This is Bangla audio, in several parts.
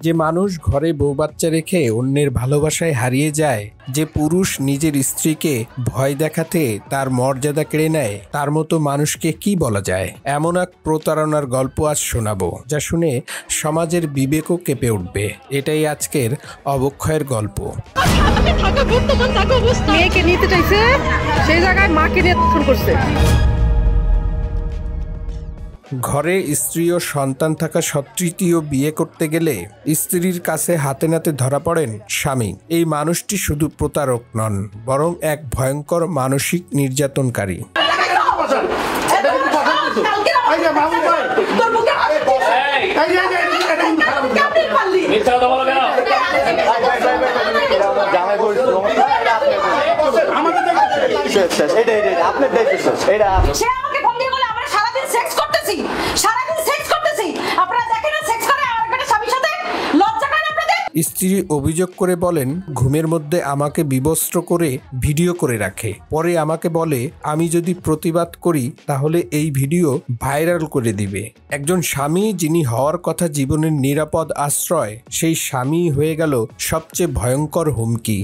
যে মানুষ ঘরে বউ বাচ্চা রেখে অন্যের ভালোবাসায় হারিয়ে যায়, যে পুরুষ নিজের স্ত্রীকে ভয় দেখাতে তার মর্যাদা কেড়ে নেয়, তার মতো মানুষকে কি বলা যায়? এমন এক প্রতারণার গল্প আজ শোনাবো, যা শুনে সমাজের বিবেকও কেঁপে উঠবে। এটাই আজকের অবক্ষয়ের গল্প। মেয়েকে নিতে চাইছে, সেই জায়গায় মাকে নিয়ে ফোন করছে। ঘরে স্ত্রী ও সন্তান থাকা তৃতীয় বিয়ে করতে গেলে স্ত্রীর কাছে হাতে নাতে ধরা পড়েন স্বামী। এই মানুষটি শুধু প্রতারক নন, বরং এক ভয়ঙ্কর মানসিক নির্যাতনকারী। স্ত্রী অভিযোগ করে বলেন, ঘুমের মধ্যে আমাকে বিবস্ত্র করে ভিডিও করে রাখে। পরে আমাকে বলে, আমি যদি প্রতিবাদ করি তাহলে এই ভিডিও ভাইরাল করে দিবে। একজন স্বামী যিনি হওয়ার কথা জীবনের নিরাপদ আশ্রয়, সেই স্বামী হয়ে গেল সবচেয়ে ভয়ঙ্কর হুমকি।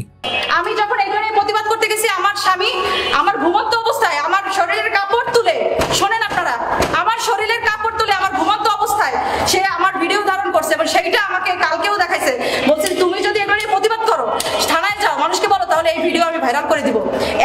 আমি যখন এগুলো নিয়ে প্রতিবাদ করতে গেছি, আমার স্বামী আমার ঘুমন্ত অবস্থায় আমার শরীরের কাপড় তুলে, শোনেন আপনারা, আমার শরীরের কাপড় তুলে আমার ঘুমন্ত অবস্থায় সে আমার ভিডিও ধারণ করছে এবং সেইটা আমাকে কালকেও দেখাইছে। বলছে, তুমি যদি এগুলো নিয়ে প্রতিবাদ করো, থানায় যাও, মানুষকে বলো, তাহলে এই ভিডিও আমি ভাইরাল করে দিব।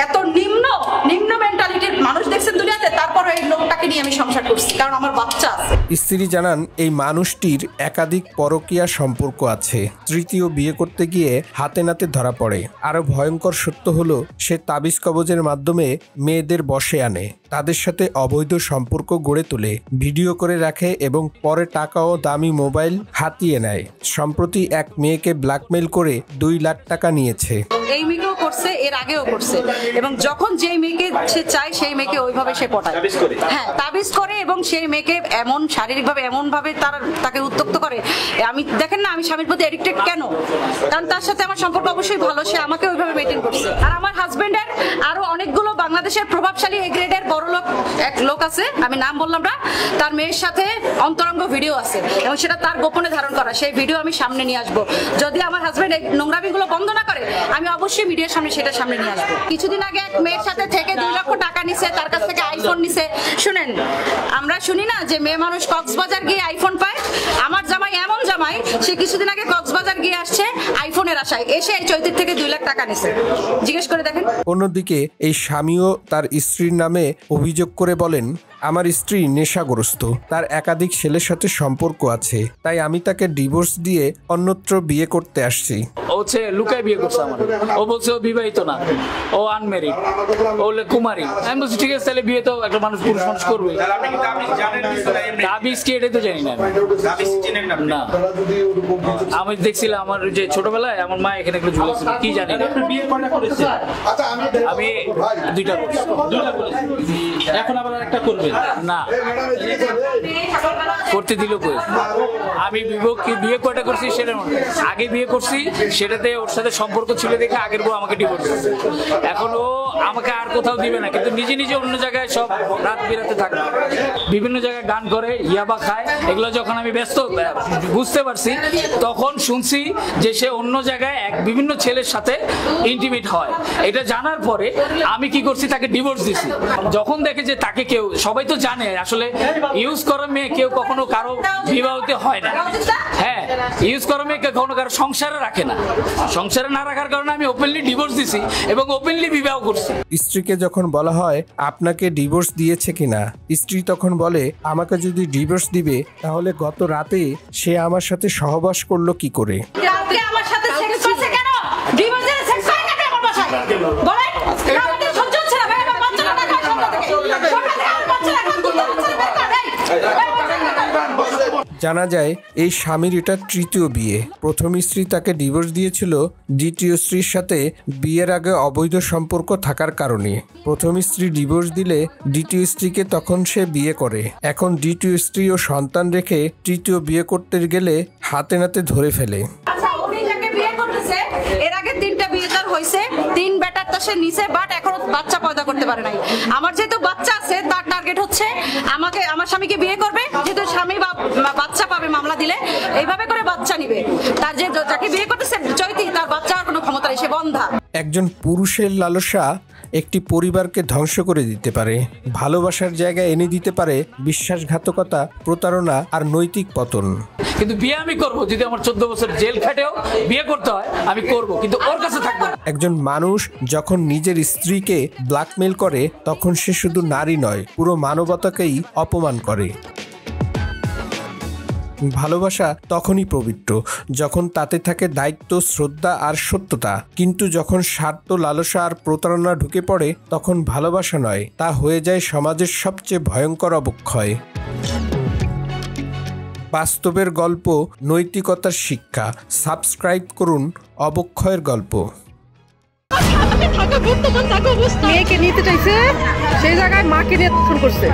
এত নিম্ন মেন্টালিটির মানুষ দেখছেন দুনিয়াতে, তারপরে এই লোকটাকে নিয়ে আমি সংসার করছি, কারণ আমার বাচ্চা আছে। স্ত্রী জানান, এই মানুষটির একাধিক পরকীয়া সম্পর্ক আছে। তৃতীয় বিয়ে করতে গিয়ে হাতে নাতে ধরা পড়ে। আরো ভয়ঙ্কর সত্য হলো, সে তাবিজ কবজের মাধ্যমে মেয়েদের বশে আনে, তাদের সাথে অবৈধ সম্পর্ক গড়ে তোলে, ভিডিও করে রাখে এবং পরে টাকা ও দামি মোবাইল হাতিয়ে নেয়। সম্প্রতি এক মেয়েকে ব্ল্যাকমেইল করে 2 লাখ টাকা নিয়েছে। এই মেয়েকেও করছে, এর আগেও করছে, এবং যখন যেই মেয়েকে সে চায় সেই মেয়েকে ওইভাবে সে পটায়। হ্যাঁ, তাবিজ করে এবং সেই মেয়েকে এমন শারীরিকভাবে এমন ভাবে তাকে উত্ত্যক্ত করে। আমি দেখেন না, আমি স্বামীর প্রতি এডিক্টেড কেন? কারণ তার সাথে আমার সম্পর্ক অবশ্যই ভালো, সে আমাকে ওইভাবে মেইনটেইন করছে। আর আমার হাজবেন্ডের আরো অনেকগুলো বাংলাদেশের প্রভাবশালী এই গ্রেডের বড় এক লোক আছে, আমি নাম বললাম না, তার মেয়ের সাথে অন্তরঙ্গ ভিডিও আছে এবং সেটা তার গোপনে ধারণ করা। সেই ভিডিও আমি সামনে নিয়ে আসবো। যদি আমার হাজবেন্ড এই নোংরামিগুলো বন্ধ না করে, আমি অবশ্যই মিডিয়ার সামনে সেটা সামনে নিয়ে আসবো। কিছুদিন আগে এক মেয়ের সাথে থেকে 2 লক্ষ টাকা নিছে, তার কাছ থেকে আইফোন নিছে। শুনেন, আমরা শুনি না যে মেয়ে মানুষ কক্সবাজার গিয়ে আইফোন পায়? আমার জামাই এমন জামাই, সে কিছুদিন আগে কক্সবাজার গিয়ে আসছে আইফোনের আশায়, এসে এই চৈতির থেকে 2 লাখ টাকা নিছে। জিজ্ঞেস করে দেখেন। অন্যদিকে এই স্বামীও তার স্ত্রীর নামে অভিযোগ করে বলেন, আমার স্ত্রী নেশাগ্রস্ত, তার একাধিক ছেলের সাথে সম্পর্ক আছে, তাই আমি তাকে ডিভোর্স দিয়ে অন্যত্র বিয়ে করতে আসছি। ও হচ্ছে লুকায় বিয়ে করছে আমার। ও বলছে ও বিবাহিত না, ও আনমেরিড, ও কুমারী। আমি বলছি ঠিক আছে, তাহলে বিয়ে তো একটা মানুষ পুরুষ মানুষ করবে। তাবিজ কি এটাই তো জানি না। না, আমি দেখছিলাম আমার যে ছোটবেলায় আমার মা এখানে একটু ঝুলেছিল, কি জানি না। আমি 2টা করছি। এখন আবার একটা করবে না, করতে দিল কই? আমি বিয়ে কয়টা করছি সেটা আগে বিয়ে করছি, সেটাতে ওর সাথে সম্পর্ক ছিল দেখে আগের বউ আমাকে ডিভোর্স দিয়েছে। এখন ও আমাকে আর কোথাও দিবে না, কিন্তু নিজে নিজে অন্য জায়গায় সব রাত বিরাতে থাকে, বিভিন্ন জায়গায় গান করে, ইয়াবা খায়। এগুলো যখন আমি ব্যস্ত বুঝতে পারছি, তখন শুনছি যে সে অন্য জায়গায় বিভিন্ন ছেলের সাথে ইন্টিমেট হয়। এটা জানার পরে আমি কি করছি, তাকে ডিভোর্স দিছি। যখন দেখে যে তাকে কেউ, সবাই তো জানে আসলে ইউজ করা মেয়ে কেউ কখনো কারো বিবাহতে হয় না। হ্যাঁ, ইউজ করা মেয়ে কখনো কারো সংসারে রাখে না। সংসারে না রাখার কারণে আমি ওপেনলি ডিভোর্স দিছি এবং ওপেনলি বিবাহ করছি। স্ত্রীকে যখন বলা হয় আপনাকে ডিভোর্স দিয়েছে কিনা, স্ত্রী তখন বলে, আমাকে যদি ডিভোর্স দিবে তাহলে গত রাতে সে আমার সাথে সহবাস করলো কি করে। আমার সাথে সেক্স করছে কেন? ডিভোর্সের সেক্স হয় না আমার বাসায় বলেন। আমাদের সহ্য হচ্ছে না, ভাই আমার বাচ্চা না খায় সন্ধ্যা থেকে। জানা যায় এই স্বামীর এটা তৃতীয় বিয়ে। প্রথম স্ত্রী তাকে ডিভোর্স দিয়েছিল দ্বিতীয় স্ত্রীর সাথে বিয়ের আগে অবৈধ সম্পর্ক থাকার কারণে। প্রথম স্ত্রী ডিভোর্স দিলে দ্বিতীয় স্ত্রীকে তখন সে বিয়ে করে। এখন দ্বিতীয় স্ত্রী ও সন্তান রেখে তৃতীয় বিয়ে করতে গেলে হাতে নাতে ধরে ফেলে। আচ্ছা, উনি যাকে বিয়ে করতেছে এর আগে 3টা বিয়ে তার হয়েছে, 3 বেটার তো সে নিচে, বাট এখনো বাচ্চা পয়দা করতে পারে নাই। আমার যেহেতু বাচ্চা আছে, তার টার্গেট হচ্ছে আমাকে, আমার স্বামীকে বিয়ে করবে, যেহেতু স্বামী বাচ্চা পাবে মামলা দিলে, এইভাবে করে বাচ্চা নিবে। তার যে যাকে বিয়ে করতেছে চৈতি, তার বাচ্চা আর কোনো ক্ষমতা নেই, সে বন্ধা। একজন পুরুষের লালসা একটি পরিবারকে ধ্বংস করে দিতে পারে, ভালোবাসার জায়গায় এনে দিতে পারে বিশ্বাসঘাতকতা, প্রতারণা আর নৈতিক পতন। কিন্তু বিয়ে আমি করবো, যদি আমার 14 বছর জেল খাটেও বিয়ে করতে হয় আমি করব, কিন্তু ওর কাছে থাকবো না। একজন মানুষ যখন নিজের স্ত্রীকে ব্ল্যাকমেল করে, তখন সে শুধু নারী নয়, পুরো মানবতাকেই অপমান করে। ভালোবাসা তখনই পবিত্র যখন তাতে থাকে দায়িত্ব, শ্রদ্ধা আর সত্যতা। কিন্তু যখন স্বার্থ, লালসা আর প্রতারণা ঢুকে পড়ে, তখন ভালোবাসা নয়, তা হয়ে যায় সমাজের সবচেয়ে ভয়ঙ্কর অবক্ষয়। বাস্তবের গল্প, নৈতিকতার শিক্ষা। সাবস্ক্রাইব করুন অবক্ষয়ের গল্প। মেয়েকে নিতে চাইছে, সেই জায়গায় মাকে নিয়ে ফোন করছে।